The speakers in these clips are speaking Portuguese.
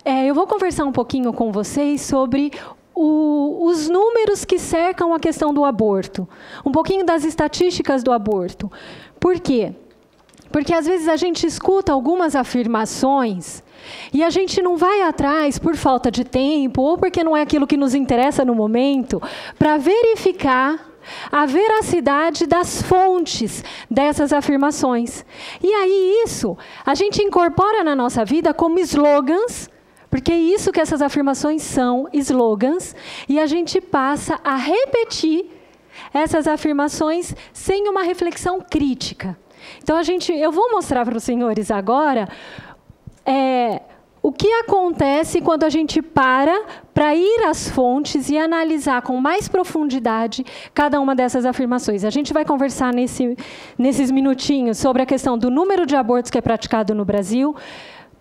eu vou conversar um pouquinho com vocês sobre os números que cercam a questão do aborto. Um pouquinho das estatísticas do aborto. Por quê? Porque, às vezes, a gente escuta algumas afirmações e a gente não vai atrás por falta de tempo ou porque não é aquilo que nos interessa no momento para verificar a veracidade das fontes dessas afirmações. E aí isso a gente incorpora na nossa vida como slogans, porque é isso que essas afirmações são, slogans, e a gente passa a repetir essas afirmações sem uma reflexão crítica. Então, eu vou mostrar para os senhores agora o que acontece quando a gente para ir às fontes e analisar com mais profundidade cada uma dessas afirmações. A gente vai conversar nesses minutinhos sobre a questão do número de abortos que é praticado no Brasil.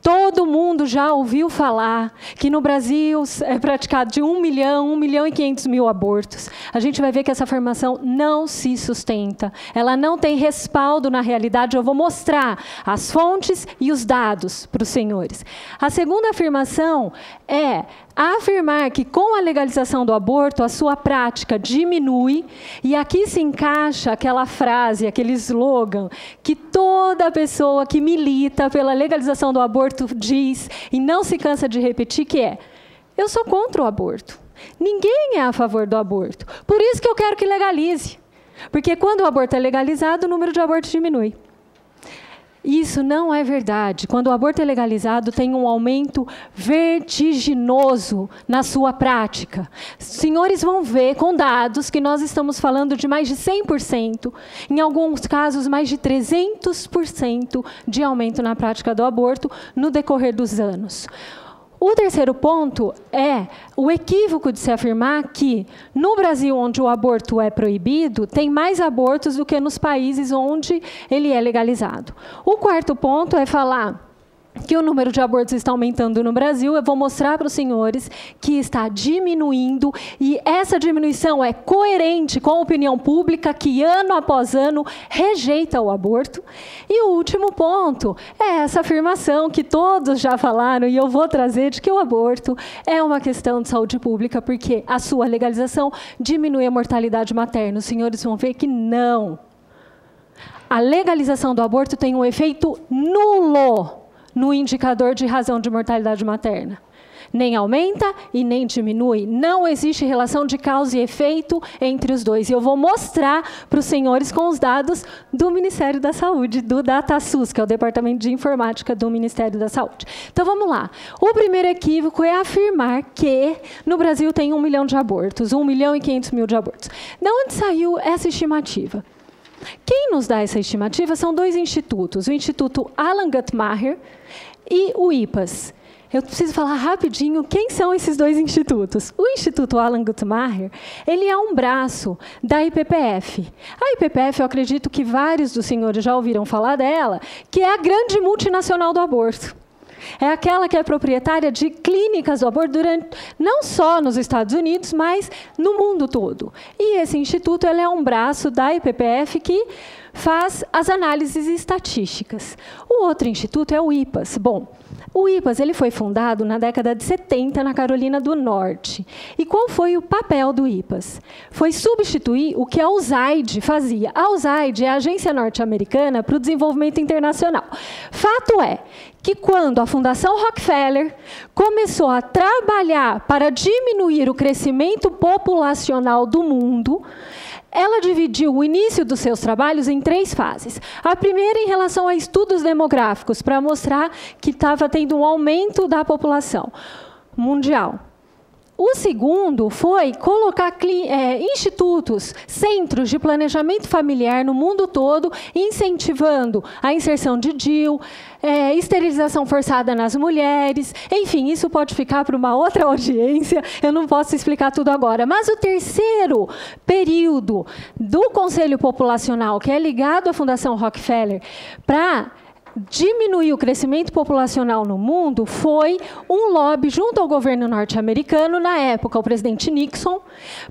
Todo mundo já ouviu falar que no Brasil é praticado de 1 milhão e 500 mil abortos. A gente vai ver que essa afirmação não se sustenta. Ela não tem respaldo na realidade. Eu vou mostrar as fontes e os dados para os senhores. A segunda afirmação é afirmar que, com a legalização do aborto, a sua prática diminui, e aqui se encaixa aquela frase, aquele slogan, que toda pessoa que milita pela legalização do aborto diz, e não se cansa de repetir, que é: eu sou contra o aborto. Ninguém é a favor do aborto. Por isso que eu quero que legalize. Porque quando o aborto é legalizado, o número de abortos diminui. Isso não é verdade. Quando o aborto é legalizado, tem um aumento vertiginoso na sua prática. Os senhores vão ver com dados que nós estamos falando de mais de 100%, em alguns casos mais de 300% de aumento na prática do aborto no decorrer dos anos. O terceiro ponto é o equívoco de se afirmar que, no Brasil, onde o aborto é proibido, tem mais abortos do que nos países onde ele é legalizado. O quarto ponto é falar que o número de abortos está aumentando no Brasil. Eu vou mostrar para os senhores que está diminuindo, e essa diminuição é coerente com a opinião pública, que ano após ano rejeita o aborto. E o último ponto é essa afirmação que todos já falaram, e eu vou trazer, de que o aborto é uma questão de saúde pública, porque a sua legalização diminui a mortalidade materna. Os senhores vão ver que não. A legalização do aborto tem um efeito nulo no indicador de razão de mortalidade materna. Nem aumenta e nem diminui. Não existe relação de causa e efeito entre os dois. E eu vou mostrar para os senhores com os dados do Ministério da Saúde, do DataSUS, que é o Departamento de Informática do Ministério da Saúde. Então, vamos lá. O primeiro equívoco é afirmar que no Brasil tem 1 milhão de abortos, 1 milhão e 500 mil de abortos. De onde saiu essa estimativa? Quem nos dá essa estimativa são dois institutos, o Instituto Alan Guttmacher e o IPAS. Eu preciso falar rapidinho quem são esses dois institutos. O Instituto Alan Guttmacher, ele é um braço da IPPF. A IPPF, eu acredito que vários dos senhores já ouviram falar dela, que é a grande multinacional do aborto. É aquela que é proprietária de clínicas do aborto não só nos Estados Unidos, mas no mundo todo. E esse instituto, ele é um braço da IPPF que faz as análises estatísticas. O outro instituto é o IPAS. Bom, o IPAS, ele foi fundado na década de 70 na Carolina do Norte. E qual foi o papel do IPAS? Foi substituir o que a USAID fazia. A USAID é a Agência Norte-Americana para o Desenvolvimento Internacional. Fato é que, quando a Fundação Rockefeller começou a trabalhar para diminuir o crescimento populacional do mundo, ela dividiu o início dos seus trabalhos em 3 fases. A primeira, em relação a estudos demográficos, para mostrar que estava tendo um aumento da população mundial. O segundo foi colocar institutos, centros de planejamento familiar no mundo todo, incentivando a inserção de DIU, esterilização forçada nas mulheres. Enfim, isso pode ficar para uma outra audiência, eu não posso explicar tudo agora. Mas o terceiro período do Conselho Populacional, que é ligado à Fundação Rockefeller, para diminuir o crescimento populacional no mundo, foi um lobby junto ao governo norte-americano, na época o presidente Nixon,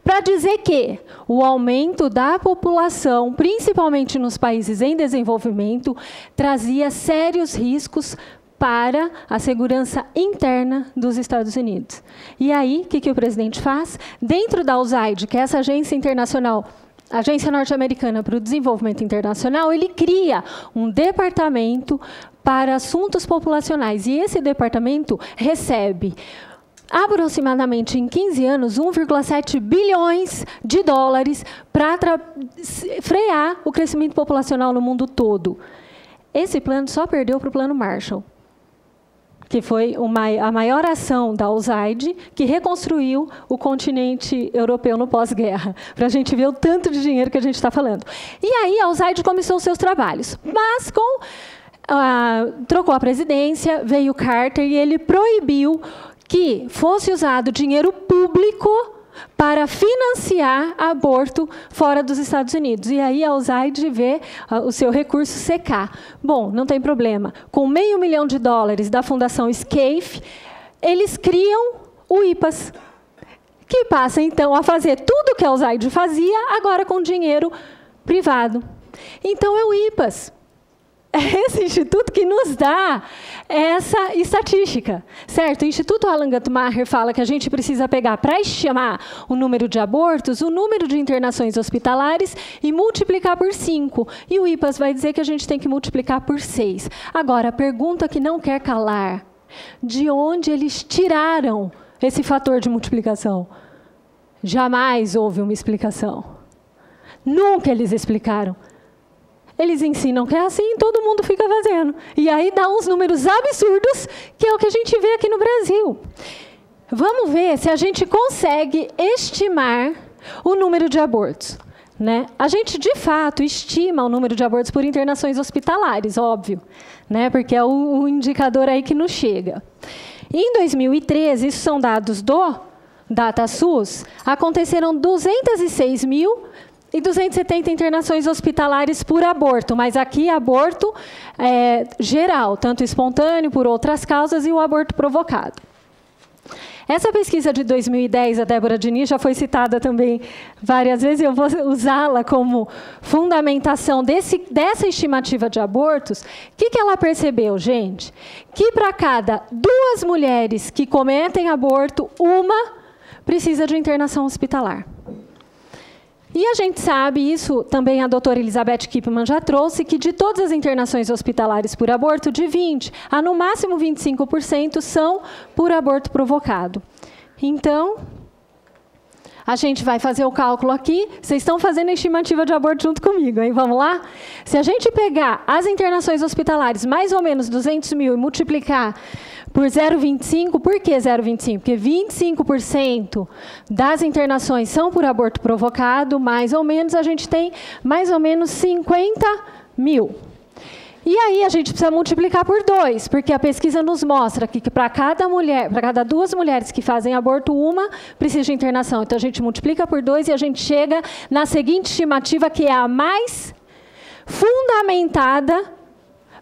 para dizer que o aumento da população, principalmente nos países em desenvolvimento, trazia sérios riscos para a segurança interna dos Estados Unidos. E aí, o que o presidente faz? Dentro da USAID, que é essa agência internacional, Agência Norte-Americana para o Desenvolvimento Internacional, ele cria um departamento para assuntos populacionais. E esse departamento recebe aproximadamente em 15 anos, 1,7 bilhões de dólares para frear o crescimento populacional no mundo todo. Esse plano só perdeu para o Plano Marshall, que foi a maior ação da USAID, que reconstruiu o continente europeu no pós-guerra, para a gente ver o tanto de dinheiro que a gente está falando. E aí a USAID começou os seus trabalhos, mas trocou a presidência, veio Carter e ele proibiu que fosse usado dinheiro público para financiar aborto fora dos Estados Unidos. E aí a USAID vê o seu recurso secar. Bom, não tem problema. Com $500 milhão da Fundação SCAFE, eles criam o IPAS, que passa, então, a fazer tudo o que a USAID fazia, agora com dinheiro privado. Então, é o IPAS. É esse instituto que nos dá essa estatística, certo? O Instituto Alan Guttmacher fala que a gente precisa pegar, para estimar o número de abortos, o número de internações hospitalares e multiplicar por 5. E o IPAS vai dizer que a gente tem que multiplicar por 6. Agora, a pergunta que não quer calar: de onde eles tiraram esse fator de multiplicação? Jamais houve uma explicação. Nunca eles explicaram. Eles ensinam que é assim, todo mundo fica fazendo. E aí dá uns números absurdos, que é o que a gente vê aqui no Brasil. Vamos ver se a gente consegue estimar o número de abortos, né? A gente, de fato, estima o número de abortos por internações hospitalares, óbvio, né? Porque é o indicador aí que nos chega. Em 2013, isso são dados do DataSUS, aconteceram 206.270 internações hospitalares por aborto, mas aqui aborto geral, tanto espontâneo, por outras causas, e o aborto provocado. Essa pesquisa de 2010, a Débora Diniz, já foi citada também várias vezes, e eu vou usá-la como fundamentação dessa estimativa de abortos. O que ela percebeu, gente? Que para cada 2 mulheres que cometem aborto, uma precisa de internação hospitalar. E a gente sabe, isso também a doutora Elizabeth Kipman já trouxe, que de todas as internações hospitalares por aborto, de 20% a no máximo 25% são por aborto provocado. Então, a gente vai fazer o cálculo aqui. Vocês estão fazendo a estimativa de aborto junto comigo, hein? Vamos lá? Se a gente pegar as internações hospitalares, mais ou menos 200 mil, e multiplicar por 0,25, por que 0,25? Porque 25% das internações são por aborto provocado, mais ou menos, a gente tem mais ou menos 50 mil. E aí a gente precisa multiplicar por 2, porque a pesquisa nos mostra que para cada 2 mulheres que fazem aborto, uma precisa de internação. Então a gente multiplica por 2 e a gente chega na seguinte estimativa, que é a mais fundamentada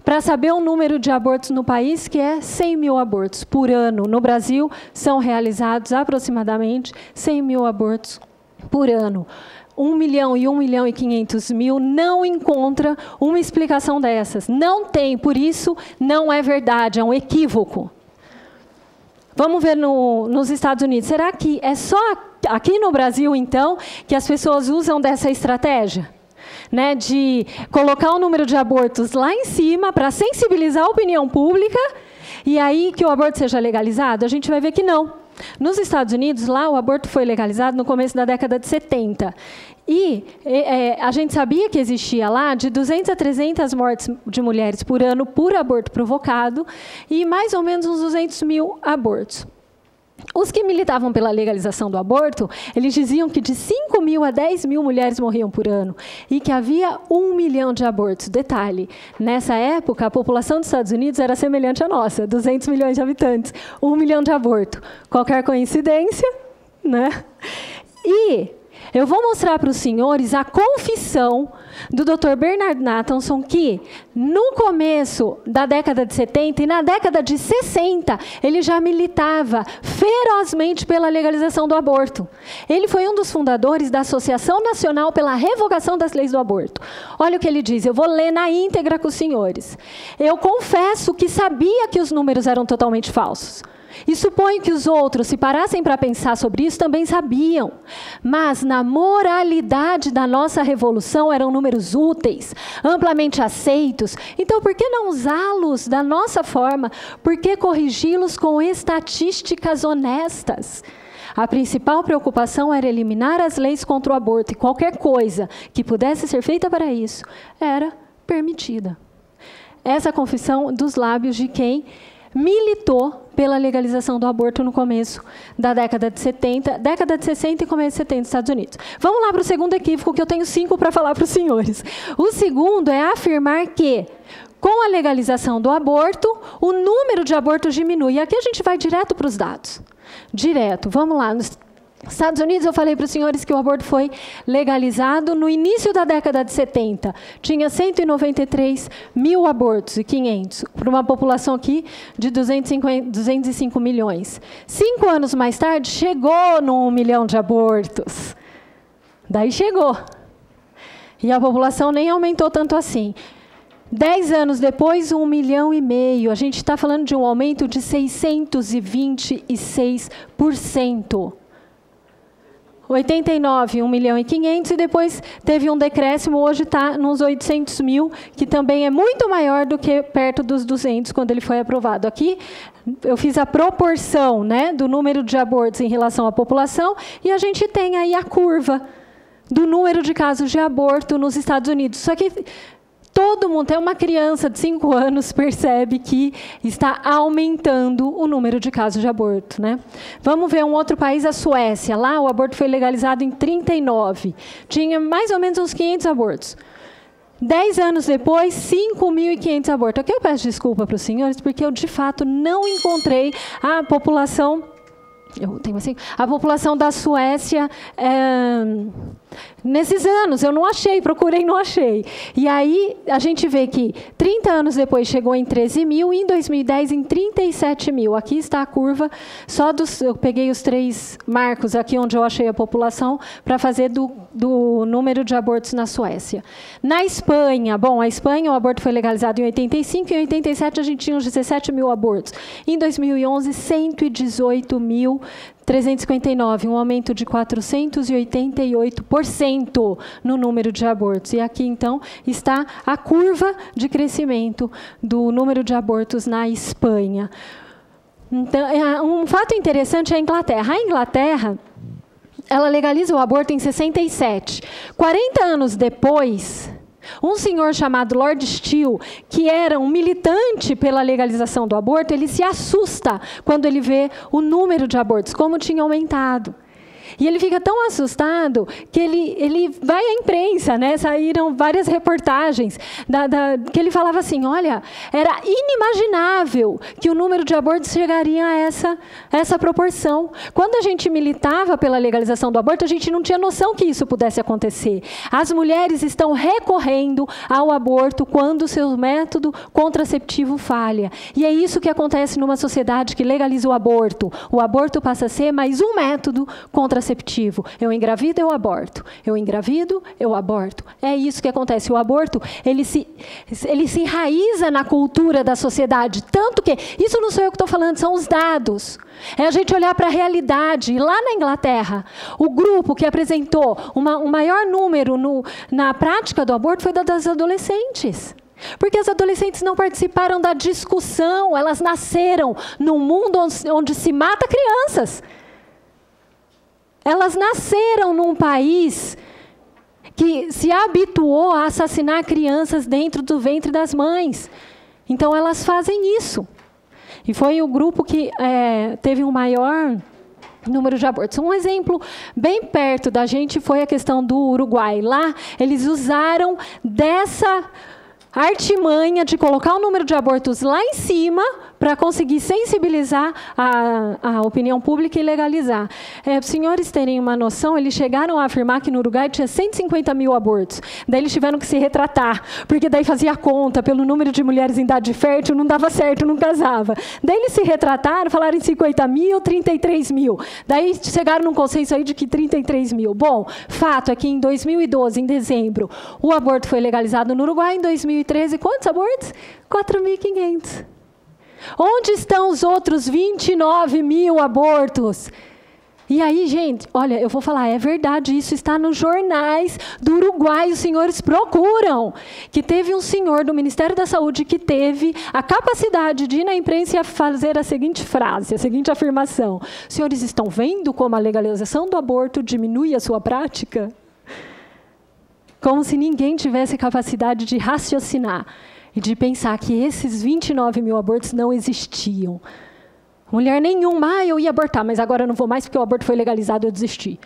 para saber o número de abortos no país, que é 100 mil abortos por ano. No Brasil, são realizados aproximadamente 100 mil abortos por ano. 1 milhão e 1.500.000 não encontra uma explicação dessas. Não tem, por isso não é verdade, é um equívoco. Vamos ver nos Estados Unidos. Será que é só aqui no Brasil, então, que as pessoas usam dessa estratégia? Né, de colocar o número de abortos lá em cima para sensibilizar a opinião pública e aí que o aborto seja legalizado? A gente vai ver que não. Nos Estados Unidos, lá o aborto foi legalizado no começo da década de 70. E a gente sabia que existia lá de 200 a 300 mortes de mulheres por ano por aborto provocado e mais ou menos uns 200 mil abortos. Os que militavam pela legalização do aborto, eles diziam que de 5 mil a 10 mil mulheres morriam por ano e que havia 1 milhão de abortos. Detalhe, nessa época, a população dos Estados Unidos era semelhante à nossa, 200 milhões de habitantes, 1 milhão de abortos. Qualquer coincidência, né? E Eu vou mostrar para os senhores a confissão do Dr. Bernard Nathanson, que no começo da década de 70 e na década de 60, ele já militava ferozmente pela legalização do aborto. Ele foi um dos fundadores da Associação Nacional pela Revogação das Leis do Aborto. Olha o que ele diz, eu vou ler na íntegra com os senhores. Eu confesso que sabia que os números eram totalmente falsos. E suponho que os outros, se parassem para pensar sobre isso, também sabiam. Mas na moralidade da nossa revolução eram números úteis, amplamente aceitos. Então, por que não usá-los da nossa forma? Por que corrigi-los com estatísticas honestas? A principal preocupação era eliminar as leis contra o aborto, e qualquer coisa que pudesse ser feita para isso era permitida. Essa confissão dos lábios de quem militou pela legalização do aborto no começo da década de 70, década de 60 e começo de 70 nos Estados Unidos. Vamos lá para o segundo equívoco, que eu tenho 5 para falar para os senhores. O segundo é afirmar que, com a legalização do aborto, o número de abortos diminui. E aqui a gente vai direto para os dados. Direto, vamos lá. Nos Estados Unidos, eu falei para os senhores que o aborto foi legalizado no início da década de 70. Tinha 193 mil abortos e 500, para uma população aqui de 205 milhões. 5 anos mais tarde, chegou no 1 milhão de abortos. Daí chegou. E a população nem aumentou tanto assim. 10 anos depois, 1,5 milhão. A gente está falando de um aumento de 626%. 89, 1,5 milhão, e depois teve um decréscimo, hoje está nos 800 mil, que também é muito maior do que perto dos 200, quando ele foi aprovado. Aqui, eu fiz a proporção, né, do número de abortos em relação à população, e a gente tem aí a curva do número de casos de aborto nos Estados Unidos. Só que todo mundo, até uma criança de 5 anos, percebe que está aumentando o número de casos de aborto, né? Vamos ver um outro país, a Suécia. Lá o aborto foi legalizado em 39. Tinha mais ou menos uns 500 abortos. 10 anos depois, 5.500 abortos. Aqui eu peço desculpa para os senhores, porque eu, de fato, não encontrei a população... A população da Suécia, nesses anos, eu não achei, procurei e não achei. E aí, a gente vê que 30 anos depois chegou em 13 mil e em 2010 em 37 mil. Aqui está a curva, eu peguei os 3 marcos aqui onde eu achei a população para fazer do número de abortos na Suécia. Na Espanha, a Espanha, o aborto foi legalizado em 85 e em 87 a gente tinha uns 17 mil abortos. Em 2011, 118.359, um aumento de 488% no número de abortos. E aqui, então, está a curva de crescimento do número de abortos na Espanha. Então, um fato interessante é a Inglaterra. A Inglaterra, ela legaliza o aborto em 67. 40 anos depois... Um senhor chamado Lord Steele, que era um militante pela legalização do aborto, ele se assusta quando ele vê o número de abortos, como tinha aumentado. E ele fica tão assustado que ele vai à imprensa, né? Saíram várias reportagens que ele falava assim, olha, era inimaginável que o número de abortos chegaria a essa proporção. Quando a gente militava pela legalização do aborto, a gente não tinha noção que isso pudesse acontecer. As mulheres estão recorrendo ao aborto quando o seu método contraceptivo falha. E é isso que acontece numa sociedade que legaliza o aborto. O aborto passa a ser mais um método contraceptivo. Eu engravido, eu aborto. Eu engravido, eu aborto. É isso que acontece. O aborto, ele se enraiza na cultura da sociedade. Tanto que, isso não sou eu que estou falando, são os dados. É a gente olhar para a realidade. E lá na Inglaterra, o grupo que apresentou um maior número na prática do aborto foi das adolescentes. Porque as adolescentes não participaram da discussão. Elas nasceram num mundo onde se mata crianças. Elas nasceram num país que se habituou a assassinar crianças dentro do ventre das mães. Então, elas fazem isso. E foi o grupo que teve um maior número de abortos. Um exemplo bem perto da gente foi a questão do Uruguai. Lá, eles usaram dessa artimanha de colocar o número de abortos lá em cima para conseguir sensibilizar a opinião pública e legalizar. Para os senhores terem uma noção, eles chegaram a afirmar que no Uruguai tinha 150 mil abortos. Daí eles tiveram que se retratar, porque daí fazia a conta pelo número de mulheres em idade fértil, não dava certo, não casava. Daí eles se retrataram, falaram em 50 mil, 33 mil. Daí chegaram num consenso aí de que 33 mil. Bom, fato é que em 2012, em dezembro, o aborto foi legalizado no Uruguai. Em 2013, quantos abortos? 4.500. Onde estão os outros 29 mil abortos? E aí, gente, olha, eu vou falar, é verdade, isso está nos jornais do Uruguai, os senhores procuram. Que teve um senhor do Ministério da Saúde que teve a capacidade de ir na imprensa e fazer a seguinte frase, a seguinte afirmação. Os senhores estão vendo como a legalização do aborto diminui a sua prática? Como se ninguém tivesse capacidade de raciocinar e de pensar que esses 29 mil abortos não existiam. Mulher nenhuma, eu ia abortar, mas agora eu não vou mais porque o aborto foi legalizado, eu desisti.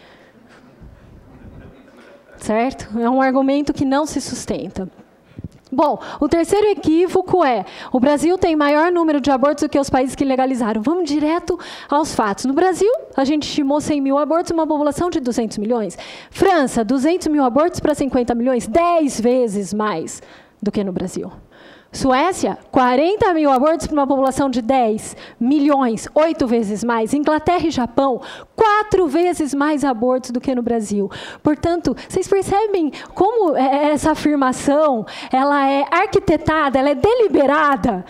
Certo? É um argumento que não se sustenta. Bom, o terceiro equívoco é, o Brasil tem maior número de abortos do que os países que legalizaram. Vamos direto aos fatos. No Brasil, a gente estimou 100 mil abortos, uma população de 200 milhões. França, 200 mil abortos para 50 milhões, 10 vezes mais do que no Brasil. Suécia, 40 mil abortos para uma população de 10 milhões, 8 vezes mais. Inglaterra e Japão, 4 vezes mais abortos do que no Brasil. Portanto, vocês percebem como essa afirmação ela é arquitetada, ela é deliberada?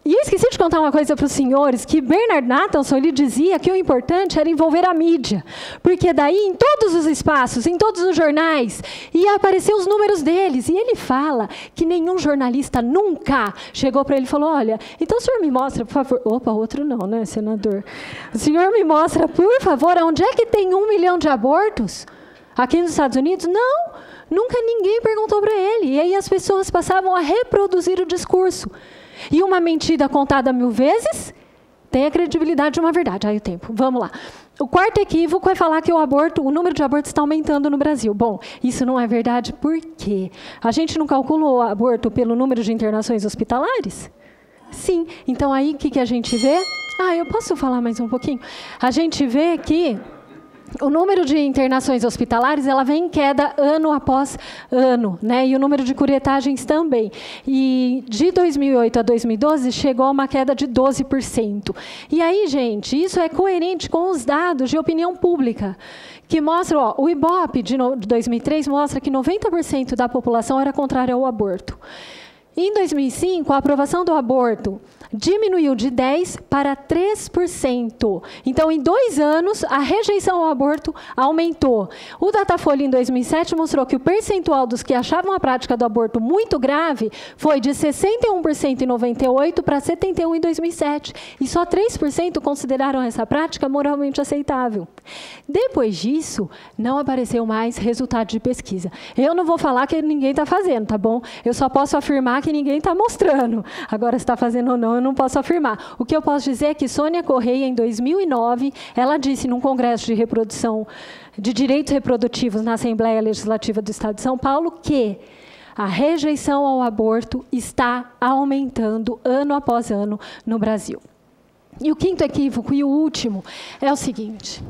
E eu esqueci de contar uma coisa para os senhores, que Bernard Nathanson ele dizia que o importante era envolver a mídia. Porque daí, em todos os espaços, em todos os jornais, ia aparecer os números deles. E ele fala que nenhum jornalista nunca chegou para ele e falou, olha, então o senhor me mostra, por favor... Opa, outro não, né, senador? O senhor me mostra, por favor, onde é que tem 1 milhão de abortos? Aqui nos Estados Unidos? Não, nunca ninguém perguntou para ele. E aí as pessoas passavam a reproduzir o discurso. E uma mentira contada 1000 vezes tem a credibilidade de uma verdade. Aí o tempo. Vamos lá. O quarto equívoco é falar que o número de abortos está aumentando no Brasil. Bom, isso não é verdade por quê? A gente não calculou o aborto pelo número de internações hospitalares? Sim. Então aí o que a gente vê? Eu posso falar mais um pouquinho? A gente vê que o número de internações hospitalares ela vem em queda ano após ano, né? E o número de curetagens também. E de 2008 a 2012 chegou a uma queda de 12%. E aí, gente, isso é coerente com os dados de opinião pública, que mostram, o Ibope de 2003 mostra que 90% da população era contrária ao aborto. Em 2005, a aprovação do aborto diminuiu de 10% para 3%. Então, em 2 anos, a rejeição ao aborto aumentou. O Datafolha, em 2007, mostrou que o percentual dos que achavam a prática do aborto muito grave foi de 61% em 98 para 71% em 2007. E só 3% consideraram essa prática moralmente aceitável. Depois disso, não apareceu mais resultado de pesquisa. Eu não vou falar que ninguém está fazendo, tá bom? Eu só posso afirmar que ninguém está mostrando. Agora, se está fazendo ou não, eu não posso afirmar. O que eu posso dizer é que Sônia Correia, em 2009, ela disse num congresso de reprodução de direitos reprodutivos na Assembleia Legislativa do Estado de São Paulo que a rejeição ao aborto está aumentando ano após ano no Brasil. E o quinto equívoco, e o último, é o seguinte.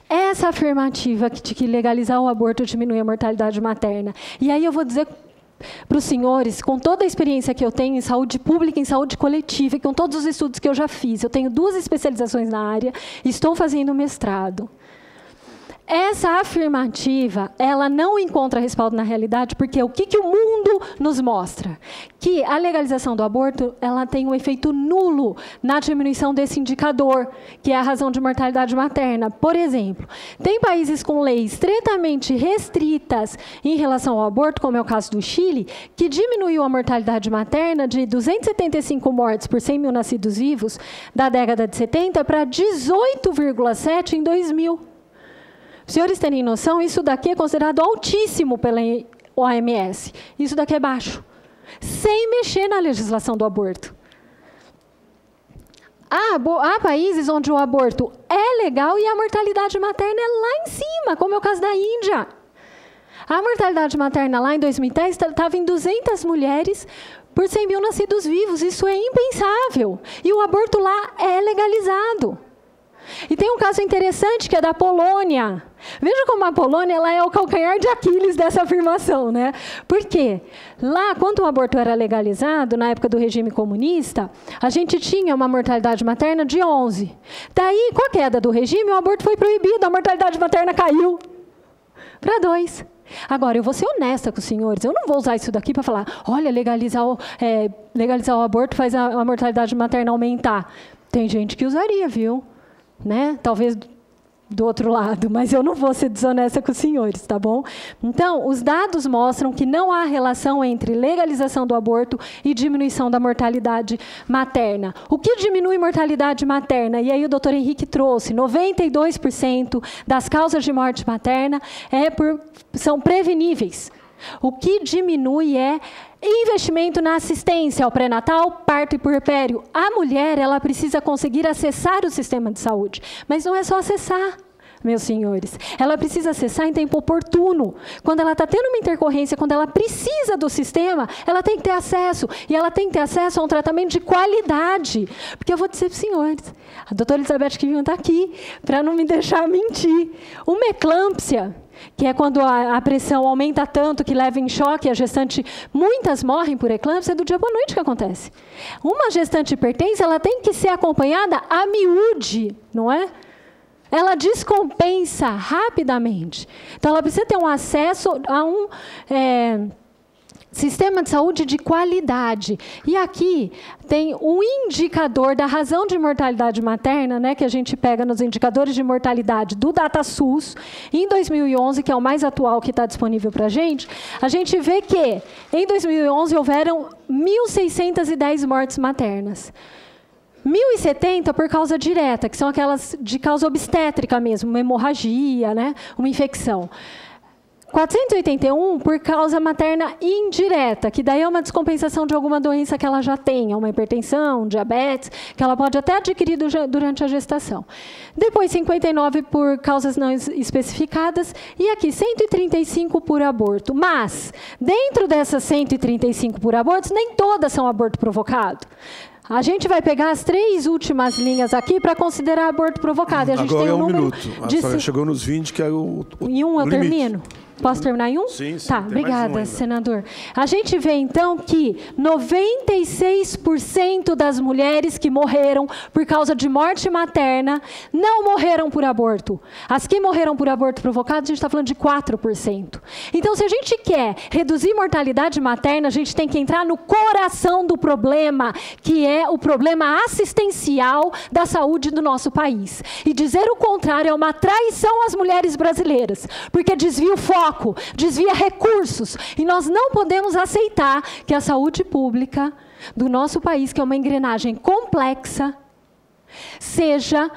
Essa afirmativa de que legalizar o aborto diminui a mortalidade materna. E aí eu vou dizer para os senhores, com toda a experiência que eu tenho em saúde pública, em saúde coletiva, e com todos os estudos que eu já fiz, eu tenho 2 especializações na área, e estou fazendo mestrado. Essa afirmativa, ela não encontra respaldo na realidade, porque o que o mundo nos mostra? Que a legalização do aborto, ela tem um efeito nulo na diminuição desse indicador, que é a razão de mortalidade materna. Por exemplo, tem países com leis estritamente restritas em relação ao aborto, como é o caso do Chile, que diminuiu a mortalidade materna de 275 mortes por 100 mil nascidos vivos da década de 70 para 18,7 em 2000. Os senhores terem noção, isso daqui é considerado altíssimo pela OMS. Isso daqui é baixo. Sem mexer na legislação do aborto. Há países onde o aborto é legal e a mortalidade materna é lá em cima, como é o caso da Índia. A mortalidade materna lá em 2010 estava em 200 mulheres por 100 mil nascidos vivos. Isso é impensável. E o aborto lá é legalizado. E tem um caso interessante que é da Polônia. Veja como a Polônia ela é o calcanhar de Aquiles dessa afirmação, né? Por quê? Lá, quando o aborto era legalizado, na época do regime comunista, a gente tinha uma mortalidade materna de 11. Daí, com a queda do regime, o aborto foi proibido, a mortalidade materna caiu para 2. Agora, eu vou ser honesta com os senhores, eu não vou usar isso daqui para falar, olha, legalizar o aborto faz a mortalidade materna aumentar. Tem gente que usaria, viu? Né? Talvez do outro lado, mas eu não vou ser desonesta com os senhores, tá bom? Então, os dados mostram que não há relação entre legalização do aborto e diminuição da mortalidade materna. O que diminui mortalidade materna? E aí o doutor Henrique trouxe, 92% das causas de morte materna são preveníveis. O que diminui é investimento na assistência ao pré-natal, parto e puerpério. A mulher, ela precisa conseguir acessar o sistema de saúde. Mas não é só acessar, meus senhores. Ela precisa acessar em tempo oportuno. Quando ela está tendo uma intercorrência, quando ela precisa do sistema, ela tem que ter acesso. E ela tem que ter acesso a um tratamento de qualidade. Porque eu vou dizer para os senhores, a doutora Elizabeth Kivian está aqui, para não me deixar mentir. Uma eclâmpsia, que é quando a pressão aumenta tanto que leva em choque a gestante, muitas morrem por eclâmpsia, é do dia para a noite que acontece. Uma gestante hipertensa, ela tem que ser acompanhada a miúde, não é? Ela descompensa rapidamente. Então, ela precisa ter um acesso a um sistema de saúde de qualidade. E aqui tem um indicador da razão de mortalidade materna, né, que a gente pega nos indicadores de mortalidade do DataSUS, em 2011, que é o mais atual que está disponível para a gente vê que, em 2011, houveram 1.610 mortes maternas. 1.070 por causa direta, que são aquelas de causa obstétrica mesmo, uma hemorragia, né, uma infecção. 481 por causa materna indireta, que daí é uma descompensação de alguma doença que ela já tenha, uma hipertensão, diabetes, que ela pode até adquirir durante a gestação. Depois, 59 por causas não especificadas, e aqui, 135 por aborto. Mas, dentro dessas 135 por abortos, nem todas são aborto provocado. A gente vai pegar as 3 últimas linhas aqui para considerar aborto provocado. E a gente agora tem um número minuto. A senhora chegou nos 20, que é o Em um eu limite. Termino? Posso terminar em um? Sim, sim. Tá, obrigada, senador. A gente vê, então, que 96% das mulheres que morreram por causa de morte materna não morreram por aborto. As que morreram por aborto provocado, a gente está falando de 4%. Então, se a gente quer reduzir mortalidade materna, a gente tem que entrar no coração do problema, que é o problema assistencial da saúde do nosso país. E dizer o contrário é uma traição às mulheres brasileiras, porque desvia o foco, desvia recursos. E nós não podemos aceitar que a saúde pública do nosso país, que é uma engrenagem complexa, seja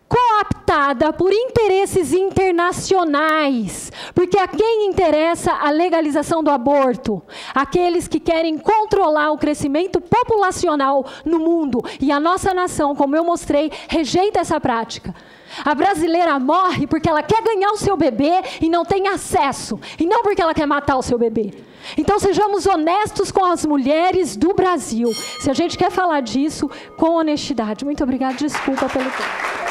cooptada por interesses internacionais. Porque a quem interessa a legalização do aborto? Aqueles que querem controlar o crescimento populacional no mundo. E a nossa nação, como eu mostrei, rejeita essa prática. A brasileira morre porque ela quer ganhar o seu bebê e não tem acesso. E não porque ela quer matar o seu bebê. Então, sejamos honestos com as mulheres do Brasil. Se a gente quer falar disso, com honestidade. Muito obrigada. Desculpa pelo tempo.